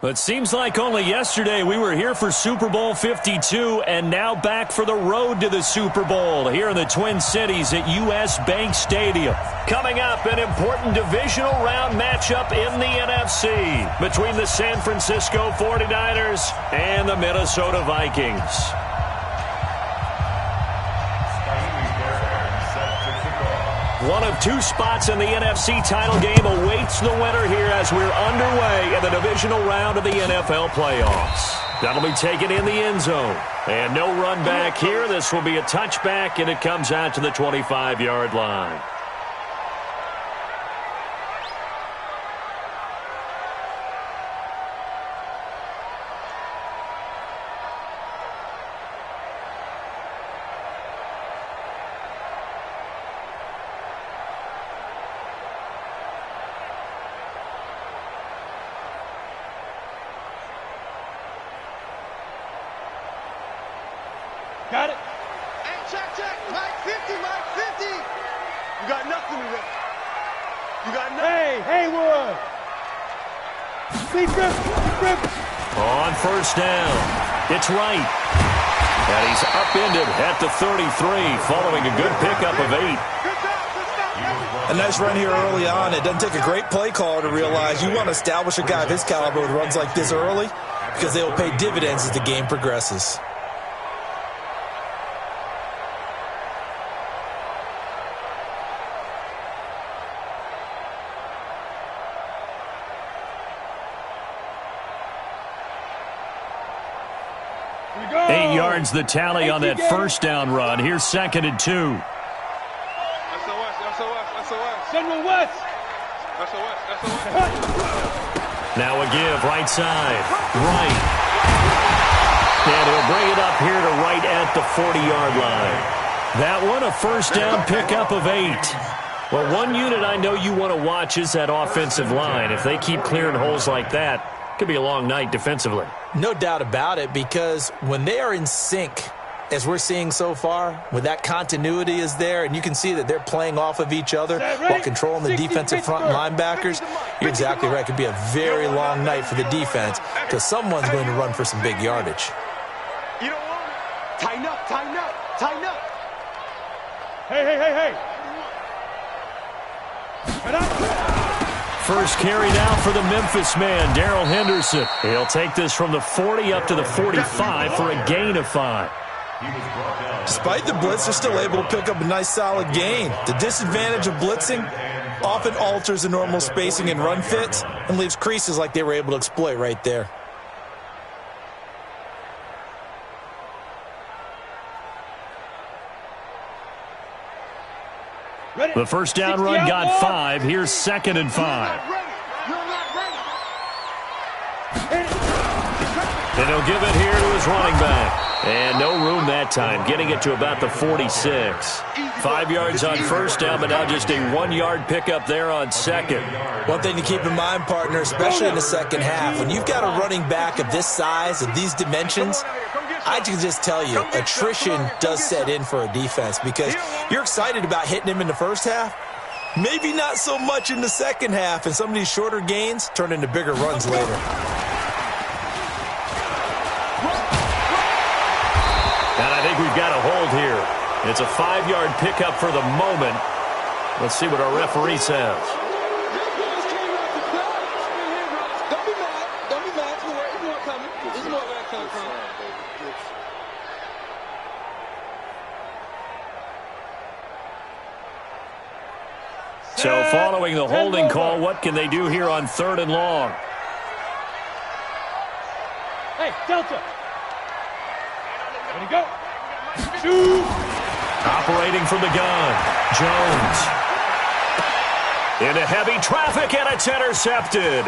It seems like only yesterday we were here for Super Bowl 52 and now back for the road to the Super Bowl here in the Twin Cities at US Bank Stadium. Coming up, an important divisional round matchup in the NFC between the San Francisco 49ers and the Minnesota Vikings. One of two spots in the NFC title game awaits the winner here as we're underway in the divisional round of the NFL playoffs. That'll be taken in the end zone. And no run back here. This will be a touchback, and it comes out to the 25-yard line. Got it. Hey, check. Mike 50, Mike 50. You got nothing to run. You got nothing. Hey, Haywood. Deep grip. On first down, it's right. And he's upended at the 33, following a good pickup of 8. A nice run here early on. It doesn't take a great play caller to realize you want to establish a guy of his caliber with runs like this early because they will pay dividends as the game progresses. The tally on that first down run. Here's 2nd and 2. SOS. General West. SOS. Now a give, right side. Right. And he'll bring it up here to right at the 40-yard line. That one, a first down pickup of 8. Well, one unit I know you want to watch is that offensive line. If they keep clearing holes like that, could be a long night defensively. No doubt about it, because when they are in sync, as we're seeing so far, when that continuity is there and you can see that they're playing off of each other while controlling the defensive front and linebackers, you're exactly right. It could be a very long night for the defense because someone's going to run for some big yardage. You don't want it. Tighten up. Hey. First carry now for the Memphis man, Darrell Henderson. He'll take this from the 40 up to the 45 for a gain of 5. Despite the blitz, they're still able to pick up a nice solid gain. The disadvantage of blitzing often alters the normal spacing and run fits and leaves creases like they were able to exploit right there. The first down run got 5. Here's 2nd and 5. And he'll give it here to his running back. And no room that time, getting it to about the 46. 5 yards on first down, but now just a 1-yard pickup there on 2nd. One thing to keep in mind, partner, especially in the second half, when you've got a running back of this size, of these dimensions, I can just tell you, attrition does set in for a defense because you're excited about hitting him in the first half. Maybe not so much in the second half, and some of these shorter gains turn into bigger runs later. And I think we've got a hold here. It's a 5-yard pickup for the moment. Let's see what our referee says. So following the holding call, what can they do here on 3rd and long? Hey, Delta. Ready, go. Shoot. Operating from the gun, Jones. Into heavy traffic, and it's intercepted.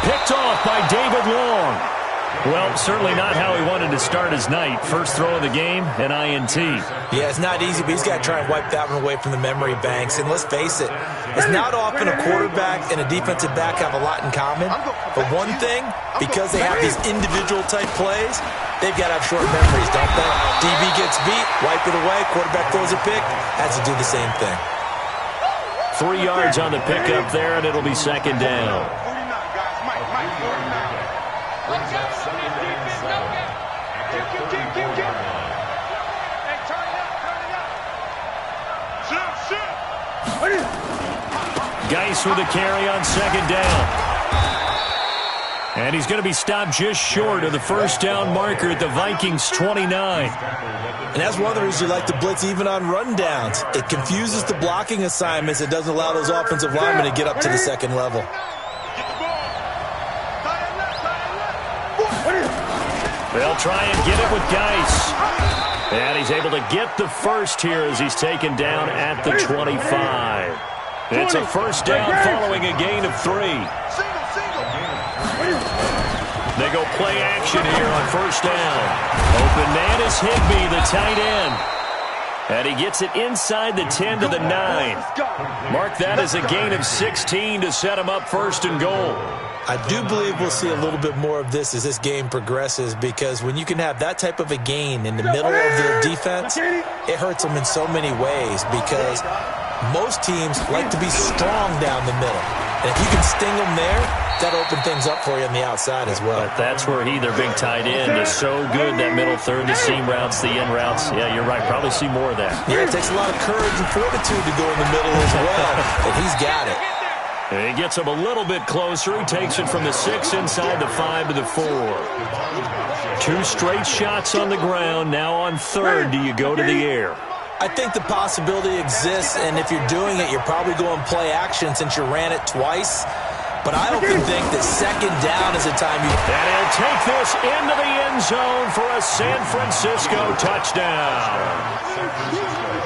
Picked off by David Long. Well, certainly not how he wanted to start his night. First throw of the game, an INT. Yeah, it's not easy, but he's got to try and wipe that one away from the memory banks. And let's face it, it's not often a quarterback and a defensive back have a lot in common. But one thing, because they have these individual type plays, they've got to have short memories, don't they? DB gets beat, wipe it away, quarterback throws a pick, has to do the same thing. 3 yards on the pickup there, and it'll be 2nd down. Geis with a carry on second down. And he's going to be stopped just short of the first down marker at the Vikings 29. And that's one of the reasons you like to blitz even on rundowns. It confuses the blocking assignments. It doesn't allow those offensive linemen to get up to the second level. They'll try and get it with Geis. And he's able to get the first here as he's taken down at the 25. It's a first down following a gain of 3. They go play action here on first down. Open man is Higbee, the tight end. And he gets it inside the 10 to the 9. Mark that as a gain of 16 to set him up first and goal. I do believe we'll see a little bit more of this as this game progresses, because when you can have that type of a gain in the middle of the defense, it hurts them in so many ways, because most teams like to be strong down the middle. And if you can sting them there, that opens things up for you on the outside as well. But that's where their big tight end, is so good, that middle third, the seam routes, the in routes. Yeah, you're right. Probably see more of that. Yeah, it takes a lot of courage and fortitude to go in the middle as well, but he's got it. And he gets him a little bit closer. He takes it from the 6 inside the 5 to the 4. 2 straight shots on the ground. Now on third, do you go to the air? I think the possibility exists, and if you're doing it, you're probably going play action since you ran it twice. But I often think that second down is a time you... And he'll take this into the end zone for a San Francisco touchdown.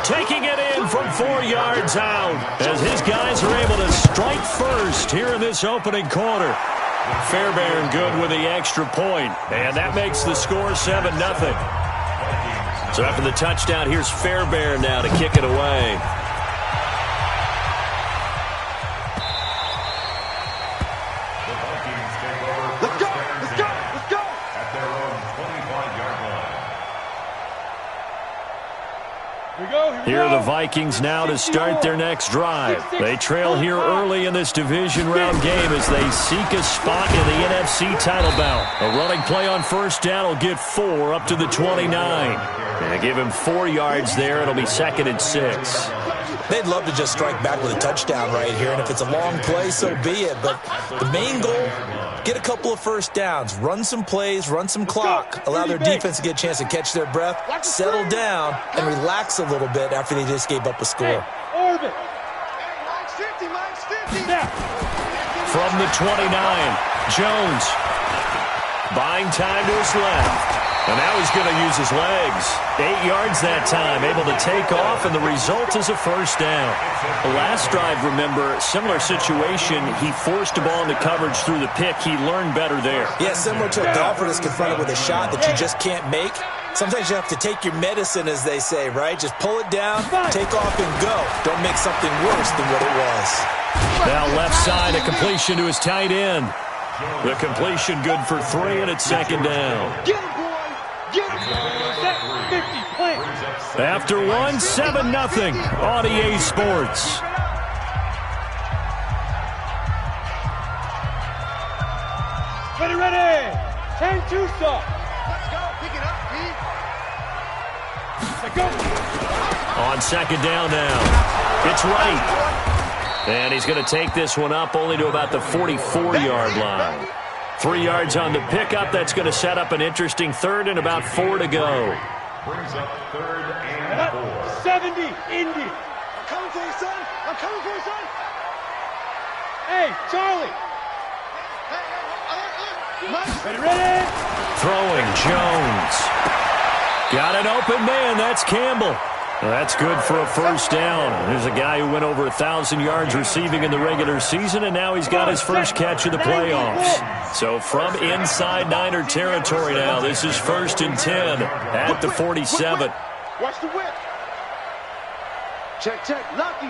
Taking it in from 4 yards out as his guys are able to strike first here in this opening quarter. Fairbairn good with the extra point, and that makes the score 7-0. So after the touchdown, here's Fairbairn now to kick it away. Here are the Vikings now to start their next drive. They trail here early in this division round game as they seek a spot in the NFC title bout. A running play on first down will get 4 up to the 29. And give him 4 yards there. It'll be 2nd and 6. They'd love to just strike back with a touchdown right here, and if it's a long play, so be it. But the main goal, get a couple of first downs, run some plays, run some clock, allow their defense to get a chance to catch their breath, settle down, and relax a little bit after they just gave up a score. From the 29, Jones buying time to his left. And now he's going to use his legs. 8 yards that time, able to take off, and the result is a first down. The last drive, remember, similar situation. He forced the ball into coverage through the pick. He learned better there. Yeah, similar to a golfer that's confronted with a shot that you just can't make. Sometimes you have to take your medicine, as they say, right? Just pull it down, take off, and go. Don't make something worse than what it was. Now left side, a completion to his tight end. The completion good for 3, and it's 2nd down. After 1, 7-0 on EA Sports. Ready. 10-2 stop. Let's go. Pick it up, Pete. Let's go. On 2nd down now. It's right. And he's going to take this one up only to about the 44-yard line. 3 yards on the pickup. That's going to set up an interesting 3rd and about 4 to go. Brings up 3rd and 4. 70, Indy. I'm coming for you, son. I'm coming for you, son. Hey, Charlie. Ready. Throwing, Jones. Got an open man. That's Campbell. That's good for a first down. There's a guy who went over 1,000 yards receiving in the regular season, and now he's got his first catch of the playoffs. So from inside Niner territory now, this is 1st and 10 at the 47. Watch the whip. Check. Lucky.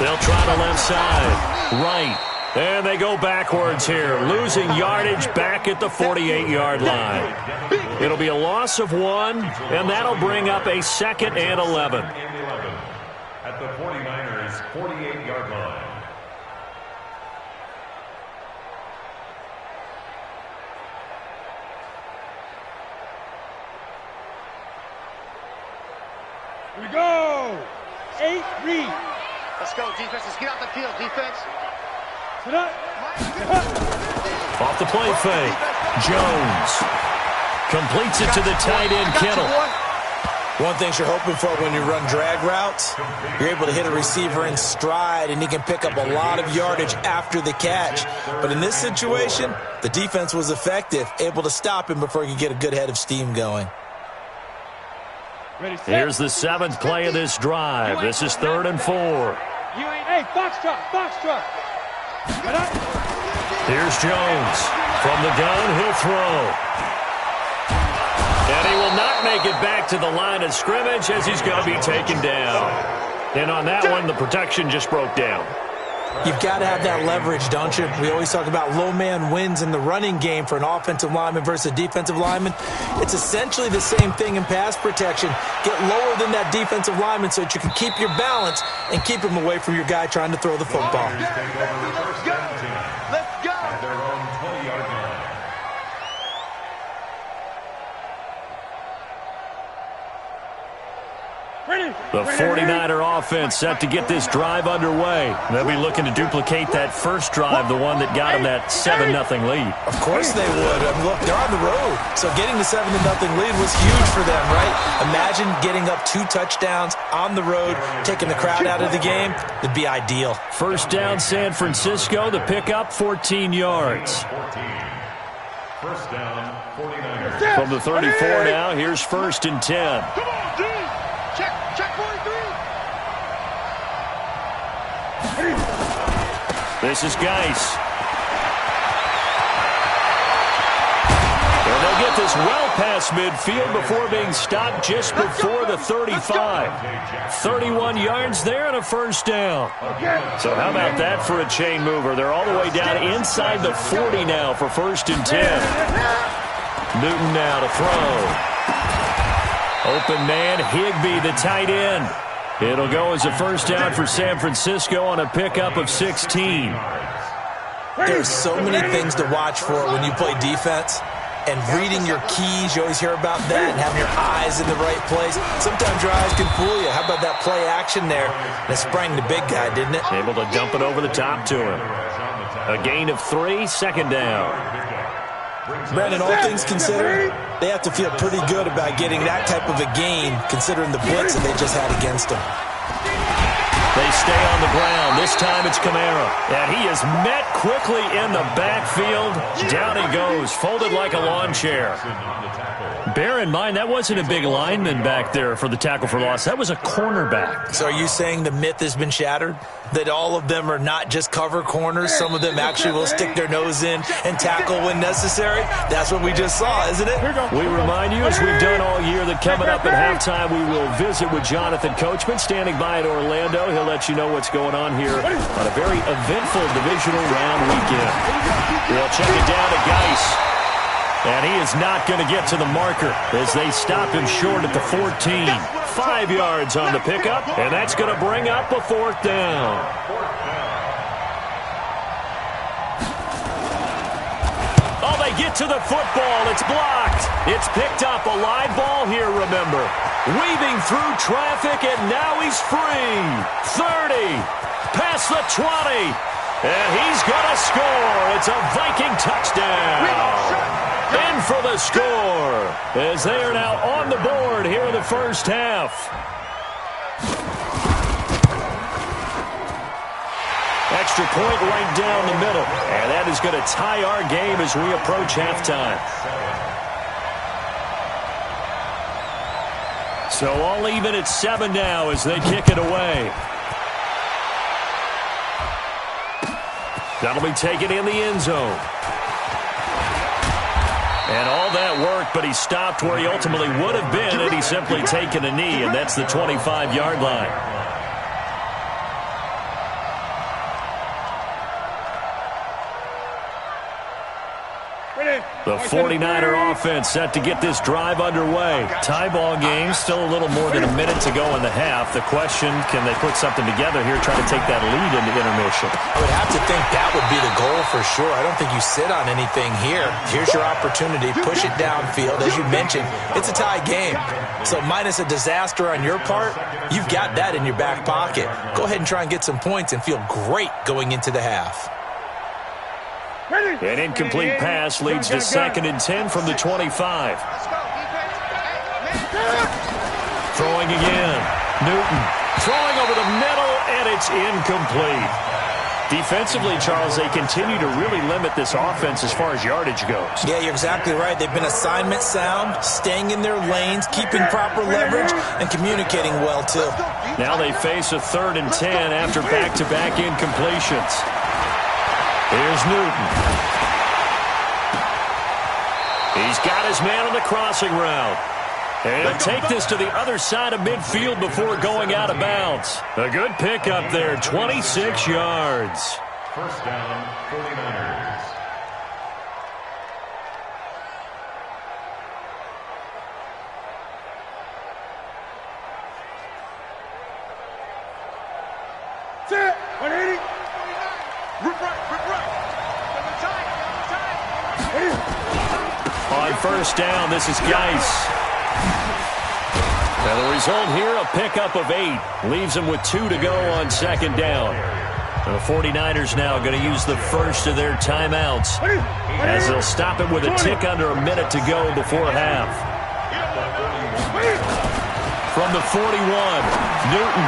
They'll try the left side. Right. And they go backwards here, losing yardage back at the 48-yard line. It'll be a loss of 1, and that'll bring up a 2nd and 11. At the 49ers' 48-yard line. Here we go. 8, read. Let's go, defense. Let's get out the field, defense. Sit up. Off the play fake. Jones completes it to the tight end, Kittle. One thing you're hoping for when you run drag routes, you're able to hit a receiver in stride, and he can pick up a lot of yardage after the catch. But in this situation, the defense was effective, able to stop him before he could get a good head of steam going. Ready, set. Here's the 7th play of this drive. This is 3rd and 4. Hey, foxtrot, foxtrot. Here's Jones. From the gun, he'll throw. And he will not make it back to the line of scrimmage as he's going to be taken down. And on that one, the protection just broke down. You've got to have that leverage, don't you? We always talk about low man wins in the running game for an offensive lineman versus a defensive lineman. It's essentially the same thing in pass protection. Get lower than that defensive lineman so that you can keep your balance and keep him away from your guy trying to throw the football. Let's go. Let's go. The 49er offense set to get this drive underway. They'll be looking to duplicate that first drive, the one that got them that 7-0 lead. Of course they would. I mean, look, they're on the road. So getting the 7-0 lead was huge for them, right? Imagine getting up 2 touchdowns on the road, taking the crowd out of the game. It'd be ideal. First down, San Francisco. The pickup, 14 yards. First down, 49ers. From the 34 now, here's 1st and 10. Come on, dude. Check 43. This is Geis. And they'll get this well past midfield before being stopped just before the 35. 31 yards there and a first down. So how about that for a chain mover? They're all the way down inside the 40 now for 1st and 10. Newton now to throw. Open man, Higbee, the tight end. It'll go as a first down for San Francisco on a pickup of 16. There's so many things to watch for when you play defense. And reading your keys, you always hear about that, and having your eyes in the right place. Sometimes your eyes can fool you. How about that play action there? And it sprang the big guy, didn't it? Able to dump it over the top to him. A gain of 3, 2nd down. Brandon, all things considered, they have to feel pretty good about getting that type of a gain, considering the blitz that they just had against them. They stay on the ground. This time it's Kamara. And he is met quickly in the backfield. Down he goes, folded like a lawn chair. Bear in mind, that wasn't a big lineman back there for the tackle for loss. That was a cornerback. So are you saying the myth has been shattered? That all of them are not just cover corners? Some of them actually will stick their nose in and tackle when necessary? That's what we just saw, isn't it? We remind you, as we've done all year, that coming up at halftime, we will visit with Jonathan Coachman, standing by in Orlando. He'll let you know what's going on here on a very eventful divisional round weekend. They'll check it down to Geis. And he is not going to get to the marker as they stop him short at the 14. 5 yards on the pickup, and that's going to bring up a 4th down. Oh, they get to the football. It's blocked. It's picked up. A live ball here, remember. Weaving through traffic, and now he's free. 30. Past the 20. And he's going to score. It's a Viking touchdown. In for the score, as they are now on the board here in the first half. Extra point right down the middle, and that is going to tie our game as we approach halftime. So all even at 7 now as they kick it away. That'll be taken in the end zone. And all that work, but he stopped where he ultimately would have been had he simply taken a knee, and that's the 25-yard line. Ready. The 49er offense set to get this drive underway. Tie ball game, still a little more than a minute to go in the half. The question, can they put something together here, try to take that lead into intermission? I would have to think that would be the goal for sure. I don't think you sit on anything here. Here's your opportunity. Push it downfield. As you mentioned, it's a tie game. So minus a disaster on your part, you've got that in your back pocket. Go ahead and try and get some points and feel great going into the half. An incomplete pass leads to 2nd and 10 from the 25. Throwing again. Newton throwing over the middle, and it's incomplete. Defensively, Charles, they continue to really limit this offense as far as yardage goes. Yeah, you're exactly right. They've been assignment sound, staying in their lanes, keeping proper leverage, and communicating well, too. Now they face a 3rd and 10 after back-to-back incompletions. Here's Newton. He's got his man on the crossing route. And he'll take this to the other side of midfield before going out of bounds. A good pickup there, 26 yards. First down, 49ers. Set. 180. Rip right. On first down, this is Geis. Now the result here, a pickup of 8. Leaves him with 2 to go on 2nd down. The 49ers now going to use the first of their timeouts as they'll stop it with a tick under a minute to go before half. From the 41, Newton.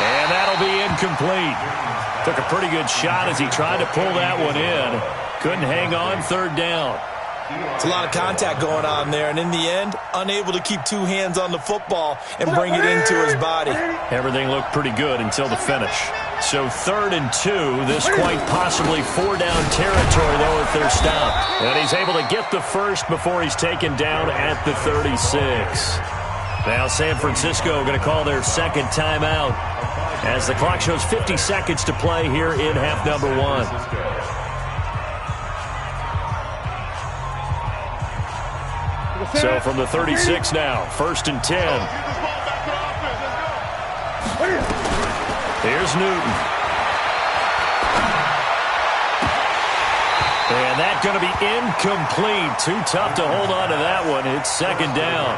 And that'll be incomplete. Took a pretty good shot as he tried to pull that one in. Couldn't hang on 3rd down. It's a lot of contact going on there, and in the end, unable to keep 2 hands on the football and bring it into his body. Everything looked pretty good until the finish. So 3rd and 2, this quite possibly 4-down territory, though, if they're stopped. And he's able to get the first before he's taken down at the 36. Now San Francisco going to call their 2nd timeout as the clock shows 50 seconds to play here in half number 1. So from the 36 now, 1st and 10. Here's Newton. And that's going to be incomplete. Too tough to hold on to that one. It's 2nd down.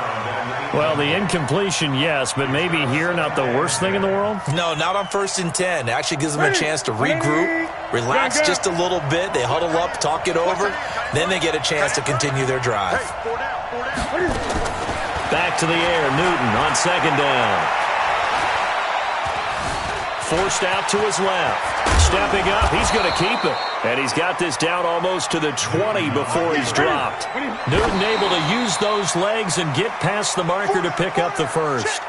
Well, the incompletion, yes, but maybe here not the worst thing in the world? No, not on 1st and 10. It actually gives them a chance to regroup, relax just a little bit. They huddle up, talk it over. Then they get a chance to continue their drive. Back to the air, Newton on 2nd down. Forced out to his left. Stepping up, he's going to keep it. And he's got this down almost to the 20 before he's dropped. Newton able to use those legs and get past the marker to pick up the first.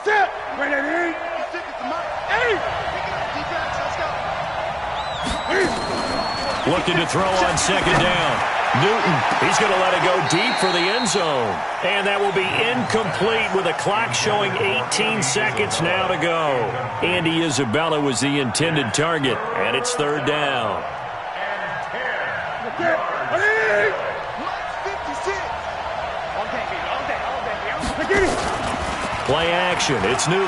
Set. Right at 8. Looking to throw on 2nd down. Newton, he's going to let it go deep for the end zone. And that will be incomplete with a clock showing 18 seconds now to go. Andy Isabella was the intended target, and it's 3rd down. Play action, it's Newton.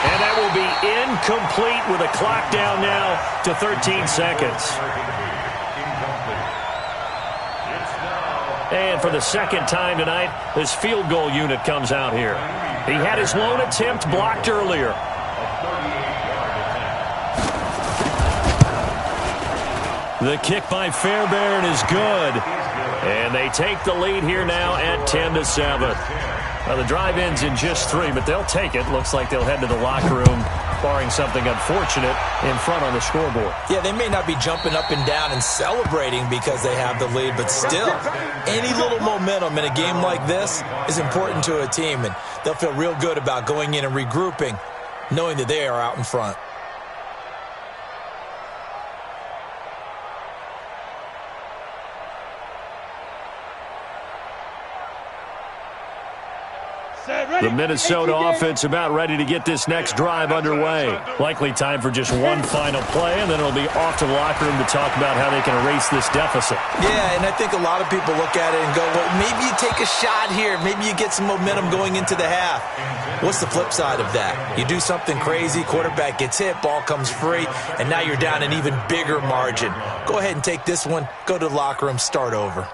And that will be incomplete with a clock down now to 13 seconds. And for the 2nd time tonight, this field goal unit comes out here. He had his lone attempt blocked earlier. The kick by Fairbairn is good. And they take the lead here now at 10-7. Well, the drive ends in just 3, but they'll take it. Looks like they'll head to the locker room, barring something unfortunate, in front on the scoreboard. Yeah, they may not be jumping up and down and celebrating because they have the lead, but still, any little momentum in a game like this is important to a team, and they'll feel real good about going in and regrouping, knowing that they are out in front. The Minnesota offense about ready to get this next drive underway. Likely time for just one final play, and then it'll be off to the locker room to talk about how they can erase this deficit. Yeah, and I think a lot of people look at it and go, well, maybe you take a shot here. Maybe you get some momentum going into the half. What's the flip side of that? You do something crazy, quarterback gets hit, ball comes free, and now you're down an even bigger margin. Go ahead and take this one, go to the locker room, start over.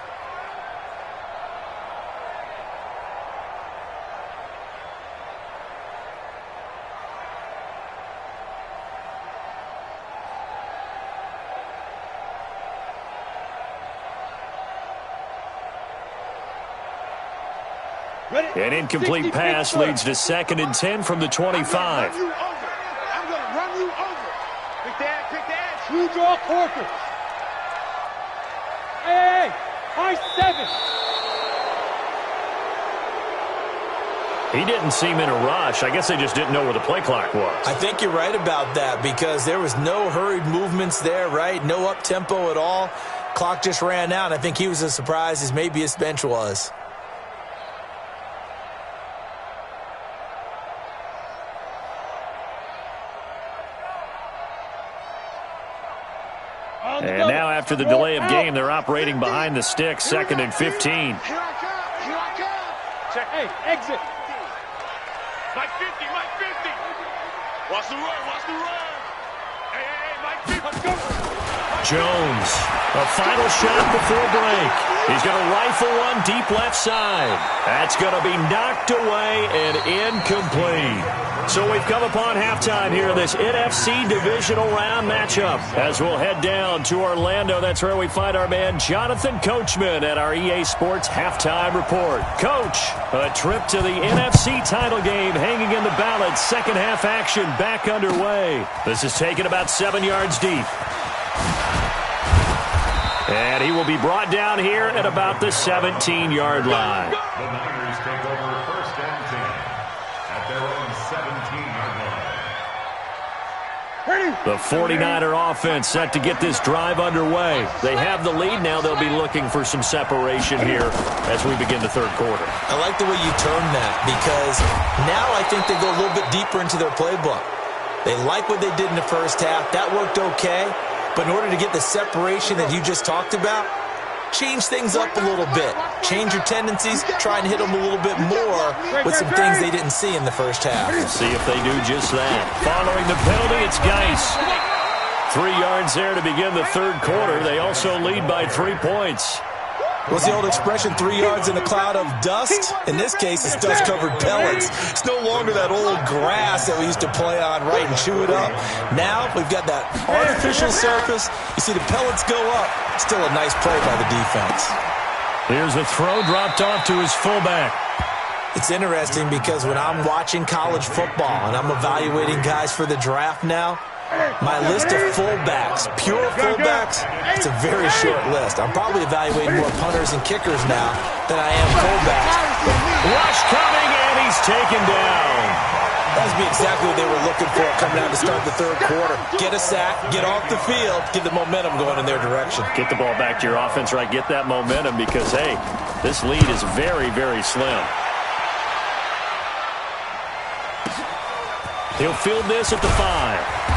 An incomplete pass leads to 2nd and 10 from the 25. I'm going to run you over. Pick that. True draw quarters. Hey, high 7. He didn't seem in a rush. I guess they just didn't know where the play clock was. I think you're right about that because there was no hurried movements there, right? No up-tempo at all. Clock just ran out, and I think he was as surprised as maybe his bench was. And now after the delay of game, they're operating behind the sticks, 2nd and 15. Here I come. Check. Hey, exit. Mike 50. Watch the run. Hey, Mike 50. Let's go. Jones, a final shot before break. He's going to rifle one deep left side. That's going to be knocked away and incomplete. So we've come upon halftime here in this NFC divisional round matchup. As we'll head down to Orlando, that's where we find our man Jonathan Coachman at our EA Sports Halftime Report. Coach, a trip to the NFC title game hanging in the balance. Second half action back underway. This is taken about 7 yards deep. And he will be brought down here at about the 17-yard line. The Niners take over 1st and 10 at their own 17-yard line. The 49er offense set to get this drive underway. They have the lead now. They'll be looking for some separation here as we begin the third quarter. I like the way you term that because now I think they go a little bit deeper into their playbook. They like what they did in the first half. That worked okay. But in order to get the separation that you just talked about, change things up a little bit. Change your tendencies, try and hit them a little bit more with some things they didn't see in the first half. See if they do just that. Following the penalty, it's Geis. 3 yards there to begin the third quarter. They also lead by 3 points. What's the old expression, 3 yards in a cloud of dust? In this case, it's dust-covered pellets. It's no longer that old grass that we used to play on, right, and chew it up. Now we've got that artificial surface. You see the pellets go up. Still a nice play by the defense. Here's a throw dropped off to his fullback. It's interesting because when I'm watching college football and I'm evaluating guys for the draft now, my list of fullbacks, pure fullbacks, it's a very short list. I'm probably evaluating more punters and kickers now than I am fullbacks. Rush coming, and he's taken down. That would be exactly what they were looking for coming out to start the third quarter. Get a sack, get off the field, get the momentum going in their direction. Get the ball back to your offense, right? Get that momentum because, hey, this lead is very, very slim. He'll field this at the 5.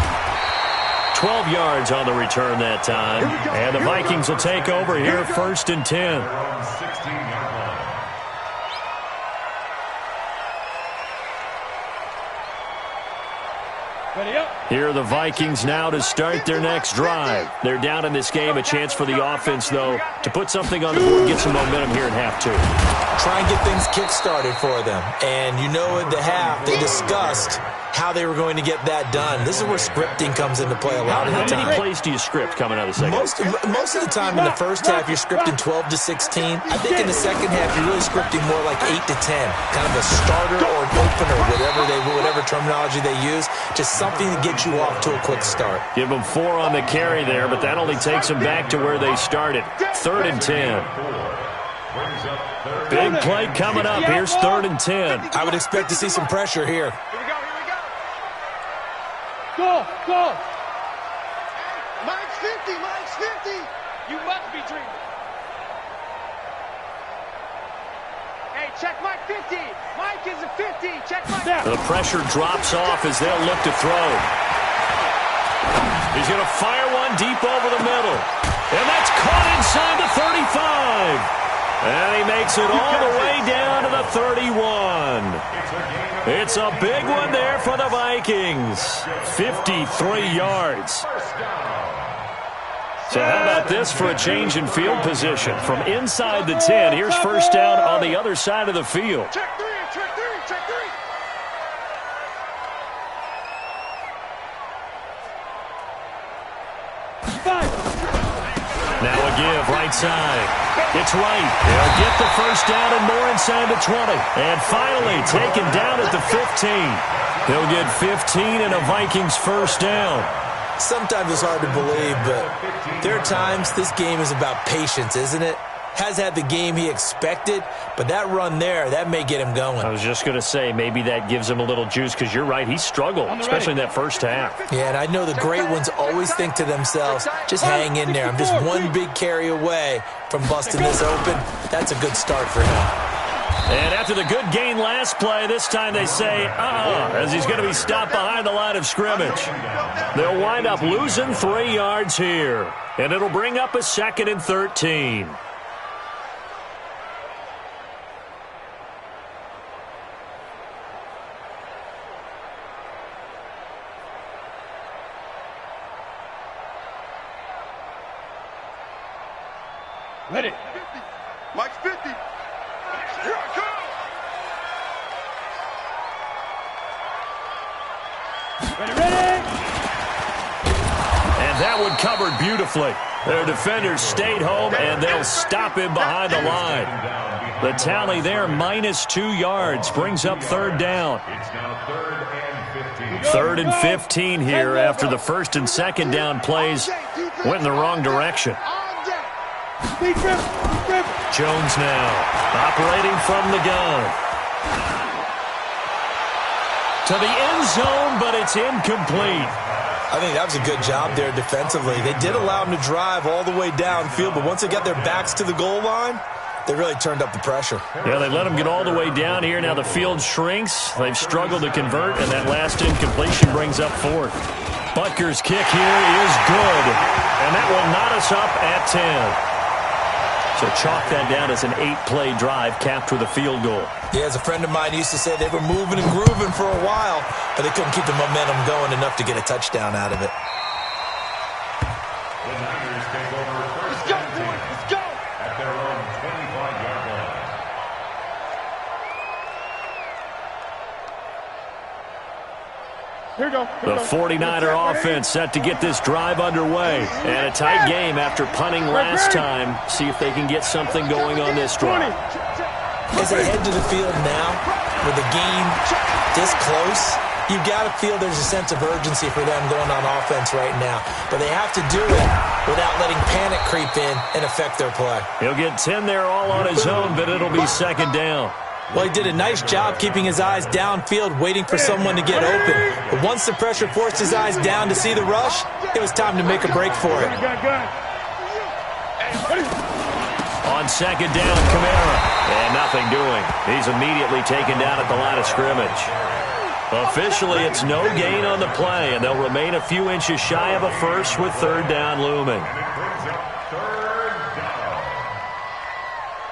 12 yards on the return that time. And the Vikings will take over here, 1st and 10. Their own 16-yard line. Here are the Vikings now to start their next drive. They're down in this game. A chance for the offense, though, to put something on the board, get some momentum here in half 2. Try and get things kick-started for them. And you know at the half, they discussed how they were going to get that done. This is where scripting comes into play a lot of the time. How many plays do you script coming out of the second? Most of the time in the first half, you're scripting 12 to 16. I think in the second half, you're really scripting more like 8 to 10. Kind of a starter or an opener, whatever terminology they use. Just something to get you off to a quick start. Give them 4 on the carry there, but that only takes them back to where they started. 3rd and 10. Big play coming up. Here's 3rd and 10. I would expect to see some pressure here. Go! Mike's 50! You must be dreaming. Hey, Check Mike 50. Mike is a 50. Check Mike. The pressure drops off as they'll look to throw. He's going to fire one deep over the middle. And that's caught inside the 35. And he makes it all the way down to the 31. It's a big one there for the Vikings. 53 yards. So how about this for a change in field position? From inside the 10, here's first down on the other side of the field. Check three. Check three. Check three. Now a give, right side. It's right. They'll get the first down and more inside the 20. And finally taken down at the 15. He'll get 15 and a Vikings first down. Sometimes it's hard to believe, but there are times this game is about patience, isn't it? Has had the game he expected, but that run there, that may get him going. I was just going to say, maybe that gives him a little juice, because you're right, he struggled, especially in that first half. Yeah, and I know the great ones always think to themselves, just hang in there. I'm just one big carry away from busting this open. That's a good start for him. And after the good gain last play, this time they say, as he's going to be stopped behind the line of scrimmage. They'll wind up losing 3 yards here, and it'll bring up a 2nd and 13. Ready. Mike's 50. Here I come. Ready. And that one covered beautifully. Their defenders stayed home, and they'll stop him behind the line. The tally there, -2 yards, brings up third down. It's now 3rd and 15. 3rd and 15 here after the first and second down plays went in the wrong direction. Jones now operating from the gun. To the end zone, but it's incomplete. I think that was a good job there defensively. They did allow him to drive all the way downfield, but once they got their backs to the goal line, they really turned up the pressure. Yeah, they let him get all the way down here. Now the field shrinks. They've struggled to convert, and that last incompletion brings up 4th. Butker's kick here is good, and that will knot us up at 10. So chalk that down as an 8-play drive capped with a field goal. Yeah, as a friend of mine used to say, they were moving and grooving for a while, but they couldn't keep the momentum going enough to get a touchdown out of it. The Niners take over first and 10 Let's go. at their own 25-yard line. Here we go. The 49er offense set to get this drive underway. And a tight game after punting last time. See if they can get something going on this drive. As they head to the field now, with the game this close, you've got to feel there's a sense of urgency for them going on offense right now. But they have to do it without letting panic creep in and affect their play. He'll get 10 there all on his own, but it'll be second down. Well, he did a nice job keeping his eyes downfield, waiting for someone to get open. But once the pressure forced his eyes down to see the rush, it was time to make a break for it. On second down, Kamara. And nothing doing. He's immediately taken down at the line of scrimmage. Officially, it's no gain on the play, and they'll remain a few inches shy of a first with third down looming.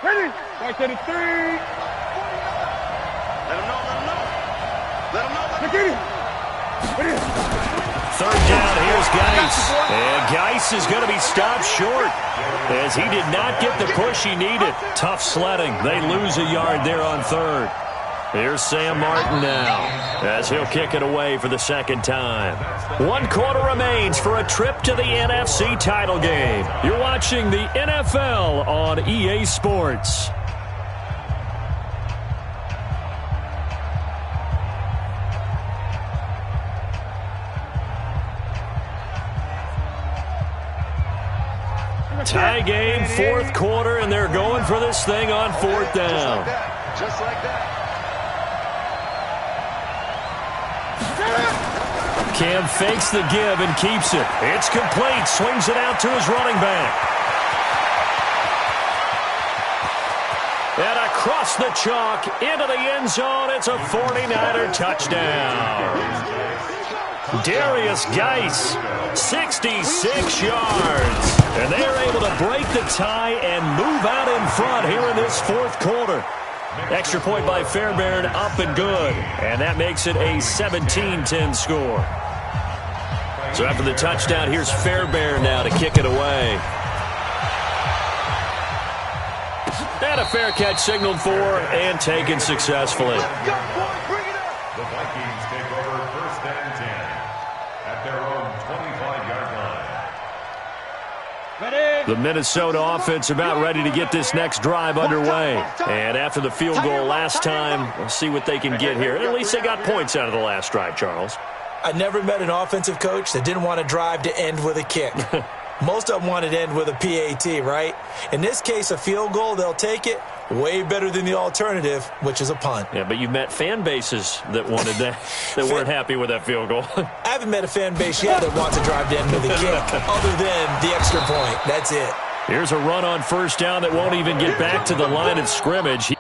Ready. Right to the 3. Let him know. Let him know. Third down, here's Geis. And Geis is going to be stopped short as he did not get the push he needed. Tough sledding. They lose a yard there on third. Here's Sam Martin now as he'll kick it away for the second time. 1 quarter remains for a trip to the NFC title game. You're watching the NFL on EA Sports. Tie game, 4th quarter, and they're going for this thing on 4th down. Just like that. Cam fakes the give and keeps it. It's complete. Swings it out to his running back. And a across the chalk, into the end zone. It's a 49er touchdown. Darius Geis, 66 yards. And they are able to break the tie and move out in front here in this fourth quarter. Extra point by Fairbairn, up and good. And that makes it a 17-10 score. So after the touchdown, here's Fairbairn now to kick it away. And a fair catch signaled for and taken successfully. The Vikings take over 1st and 10 at their own 25-yard line. The Minnesota offense about ready to get this next drive underway. And after the field goal last time, we'll see what they can get here. At least they got points out of the last drive, Charles. I never met an offensive coach that didn't want to drive to end with a kick. Most of them wanted to end with a PAT, right? In this case, a field goal, they'll take it. Way better than the alternative, which is a punt. Yeah, but you've met fan bases that wanted that, that weren't happy with that field goal. I haven't met a fan base yet that wants to drive to end with a kick, other than the extra point. That's it. Here's a run on first down that won't even get back to the line of scrimmage.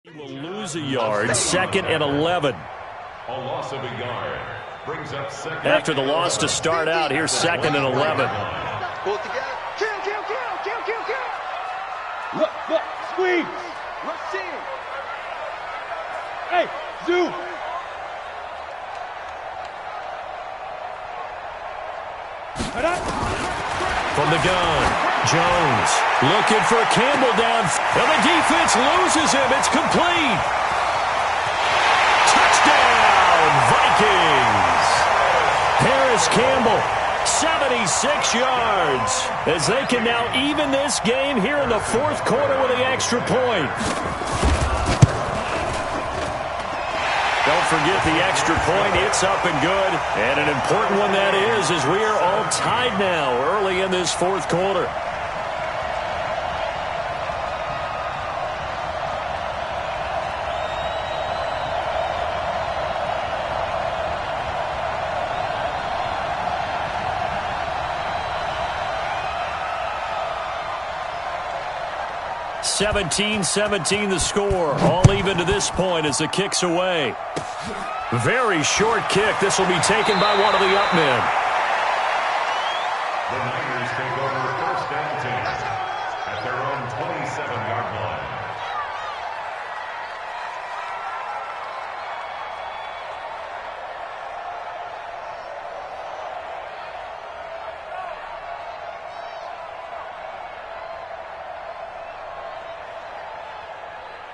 He will lose a yard, 2nd and 11. A loss of a yard brings up second. After the loss to start out, here's 2nd and 11. Pull it together. Kill. Look, squeeze. Rush in. Hey, zoom. From the gun, Jones looking for Campbell down. And the defense loses him. It's complete. Touchdown, Vikings. Harris Campbell, 76 yards, as they can now even this game here in the fourth quarter with the extra point. Don't forget the extra point. It's up and good. And an important one that is, as we are all tied now early in this fourth quarter. (17-17) the score. All even to this point as the kick's away. Very short kick. This will be taken by one of the up men. The Niners take over first and 10 at their own 27-yard line.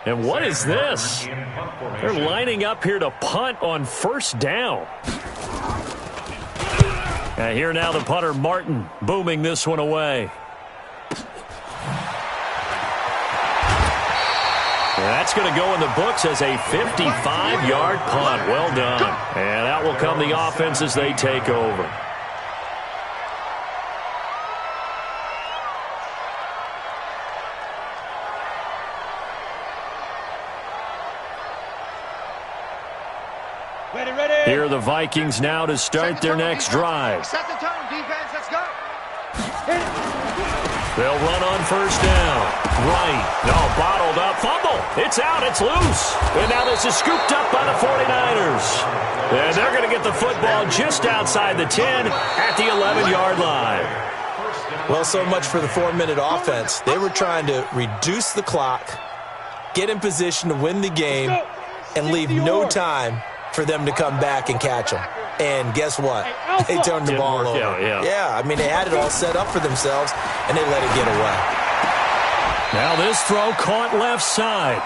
And what is this? They're lining up here to punt on first down. And here now the punter, Martin, booming this one away. That's going to go in the books as a 55-yard punt. Well done. And out will come the offense as they take over. Here are the Vikings now to start their next drive. Set the tone, defense. Let's go. They'll run on first down. Right. No, bottled up. Fumble. It's out. It's loose. And now this is scooped up by the 49ers. And they're going to get the football just outside the 10 at the 11-yard line. Well, so much for the 4-minute offense. They were trying to reduce the clock, get in position to win the game, and leave no time for them to come back and catch them. And guess what? They turned the ball over. Yeah, I mean, they had it all set up for themselves, and they let it get away. Now this throw caught left side.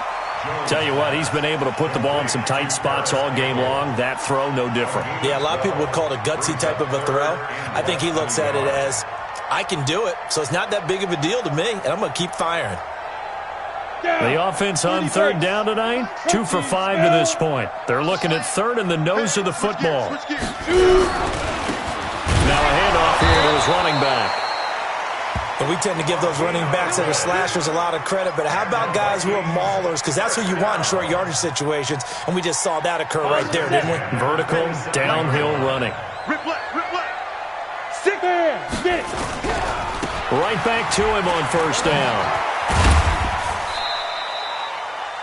Tell you what, he's been able to put the ball in some tight spots all game long. That throw, no different. Yeah, a lot of people would call it a gutsy type of a throw. I think he looks at it as, I can do it, so it's not that big of a deal to me, and I'm going to keep firing. The offense on third down tonight, 2 for 5 to this point. They're looking at third in the nose of the football. Now a handoff here to his running back. And we tend to give those running backs that are slashers a lot of credit, but how about guys who are maulers? Because that's who you want in short yardage situations, and we just saw that occur right there, didn't we? Vertical, downhill running. Stick there. Get it. Right back to him on first down.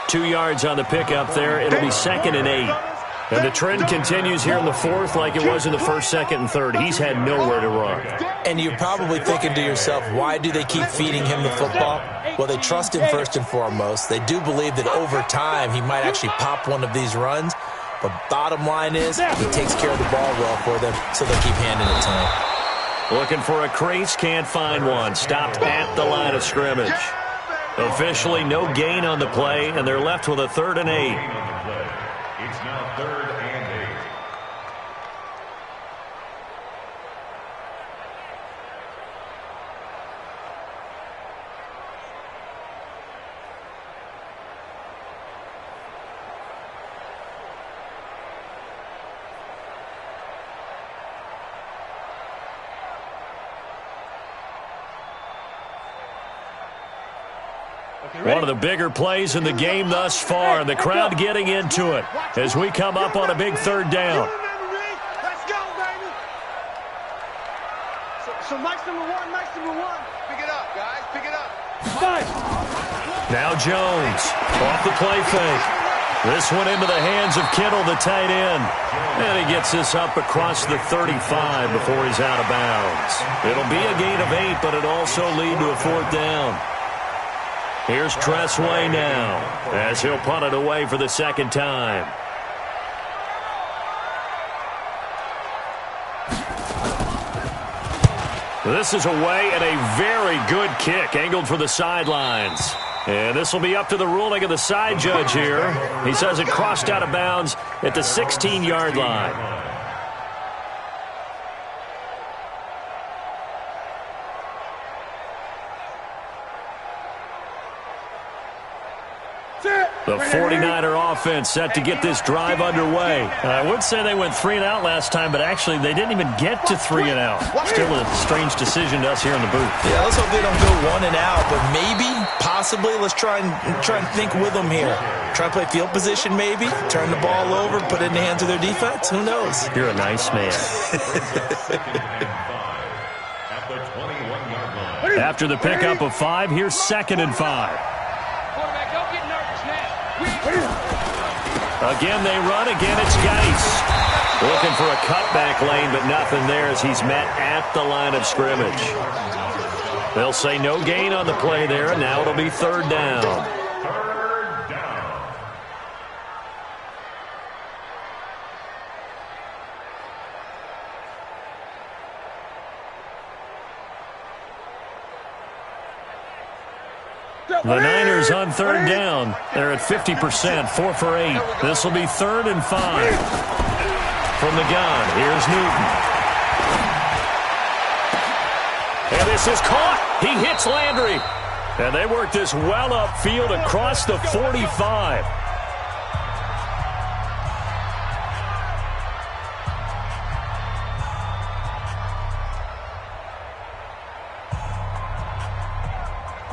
2 yards on the pickup there. It'll be 2nd and 8. And the trend continues here in the fourth like it was in the first, second, and third. He's had nowhere to run. And you're probably thinking to yourself, why do they keep feeding him the football? Well, they trust him first and foremost. They do believe that over time he might actually pop one of these runs. But bottom line is he takes care of the ball well for them, so they keep handing it to him. Looking for a crease, can't find one. Stopped at the line of scrimmage. Officially no gain on the play, and they're left with a 3rd and 8. It's now 3rd and 8. One of the bigger plays in the game thus far, and the crowd getting into it as we come up on a big 3rd down. Let's go, baby. So Mike's number one. Pick it up, guys. Pick it up. Now Jones off the play fake. This one into the hands of Kittle, the tight end. And he gets this up across the 35 before he's out of bounds. It'll be a gain of 8, but it'll also lead to a 4th down. Here's Tressway now as he'll punt it away for the 2nd time. This is away and a very good kick angled for the sidelines. And this will be up to the ruling of the side judge here. He says it crossed out of bounds at the 16-yard line. The 49er offense set to get this drive underway. I would say they went 3 and out last time, but actually they didn't even get to 3 and out. Still a strange decision to us here in the booth. Yeah, let's hope they don't go 1 and out, but maybe, possibly, let's try and think with them here. Try and play field position maybe, turn the ball over, put it in the hands of their defense. Who knows? You're a nice man. After the pickup of 5, here's 2nd and 5. Again, they run. Again, it's Geis. Looking for a cutback lane, but nothing there as he's met at the line of scrimmage. They'll say no gain on the play there, and now it'll be 3rd down. The Niners on 3rd down. They're at 50%, 4 for 8. This will be 3rd and 5. From the gun, here's Newton. And this is caught. He hits Landry. And they work this well upfield across the 45.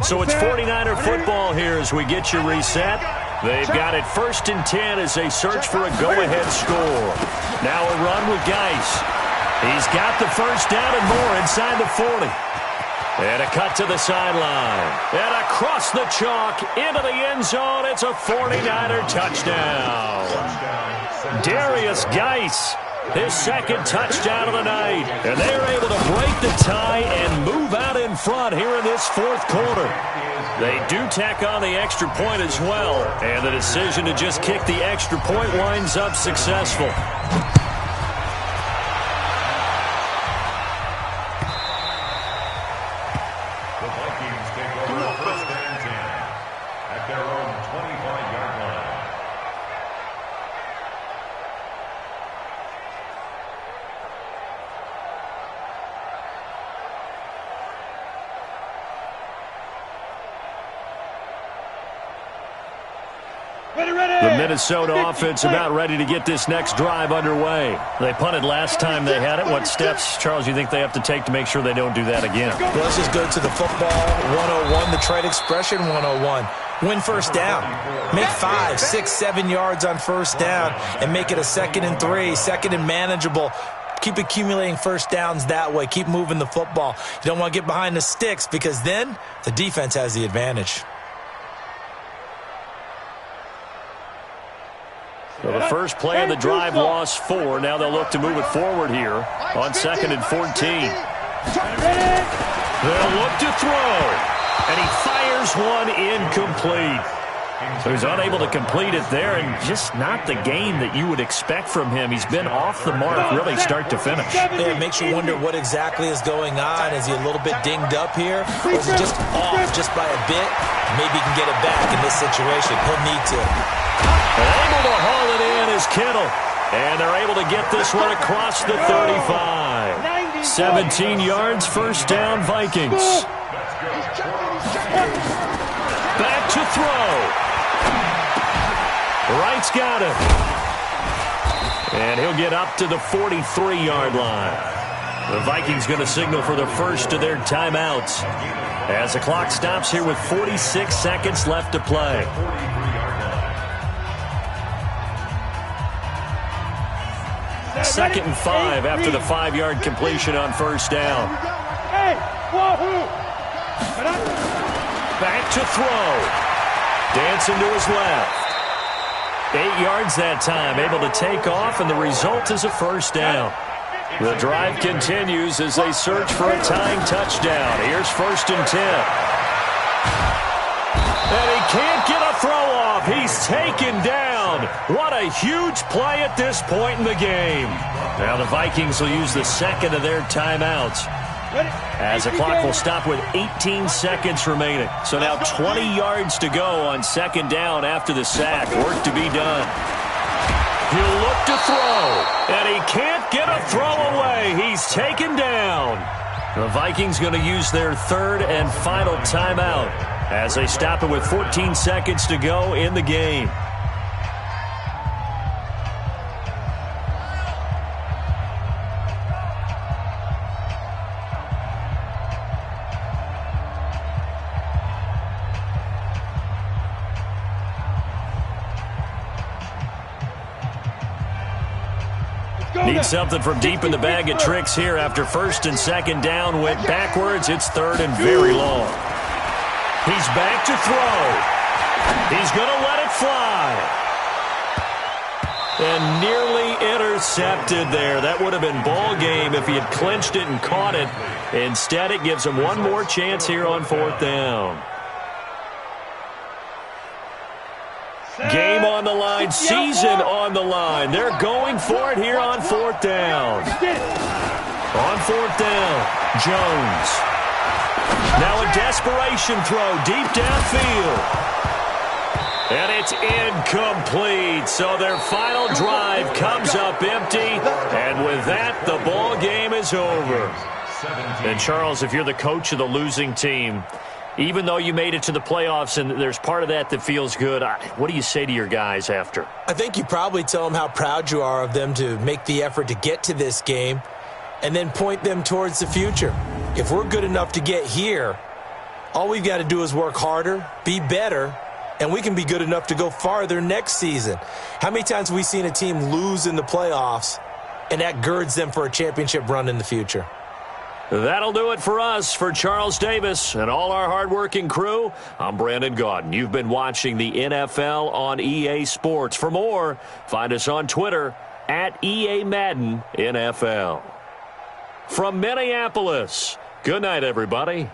So it's 49er football here as we get you reset. They've got it 1st and 10 as they search for a go-ahead score. Now a run with Geis. He's got the 1st down and more inside the 40. And a cut to the sideline. And across the chalk into the end zone. It's a 49er touchdown. Darius Geis, his 2nd touchdown of the night. And they're able to break the tie and move out in front here in this 4th quarter. They do tack on the extra point as well. And the decision to just kick the extra point winds up successful. The Vikings take over 1st and 10 at their own 25-yard line. The Minnesota offense about ready to get this next drive underway. They punted last time they had it. What steps, Charles, you think they have to take to make sure they don't do that again? Well, let's just go to the football 101, the trade expression 101. Win 1st down. Make 5, 6, 7 yards on 1st down and make it a 2nd and 3, 2nd and manageable. Keep accumulating 1st downs that way. Keep moving the football. You don't want to get behind the sticks because then the defense has the advantage. So the first play of the drive lost 4. Now they'll look to move it forward here on 2nd and 14. They'll look to throw. And he fires one incomplete. So he's unable to complete it there, and just not the game that you would expect from him. He's been off the mark really start to finish. Yeah, it makes you wonder what exactly is going on. Is he a little bit dinged up here? Or is he just off just by a bit? Maybe he can get it back in this situation. He'll need to. Able to haul it in is Kittle. And they're able to get this one across the 35. 17 yards, 1st down, Vikings. Back to throw. Wright's got it. And he'll get up to the 43-yard line. The Vikings going to signal for the first of their timeouts as the clock stops here with 46 seconds left to play. Second and 5 after the 5-yard completion on 1st down. Back to throw. Dancing to his left. 8 yards that time, able to take off, and the result is a 1st down. The drive continues as they search for a tying touchdown. Here's 1st and 10. And he can't get a throw off. He's taken down. What a huge play at this point in the game. Now the Vikings will use the 2nd of their timeouts as the clock will stop with 18 seconds remaining. So now 20 yards to go on second down after the sack. Work to be done. He'll look to throw, and he can't get a throw away. He's taken down. The Vikings going to use their third and final timeout as they stop it with 14 seconds to go in the game. Need something from deep in the bag of tricks here after first and second down went backwards. It's third and very long. He's back to throw. He's going to let it fly. And nearly intercepted there. That would have been ball game if he had clinched it and caught it. Instead, it gives him one more chance here on fourth down. Game on the line, season on the line. They're going for it here on fourth down. On fourth down, Jones. Now a desperation throw deep downfield. And it's incomplete. So their final drive comes up empty. And with that, the ball game is over. And Charles, if you're the coach of the losing team, even though you made it to the playoffs and there's part of that that feels good, what do you say to your guys after? I think you probably tell them how proud you are of them to make the effort to get to this game and then point them towards the future. If we're good enough to get here, all we've got to do is work harder, be better, and we can be good enough to go farther next season. How many times have we seen a team lose in the playoffs and that girds them for a championship run in the future? That'll do it for us. For Charles Davis and all our hardworking crew, I'm Brandon Gaudin. You've been watching the NFL on EA Sports. For more, find us on Twitter at EA Madden NFL. From Minneapolis, good night, everybody.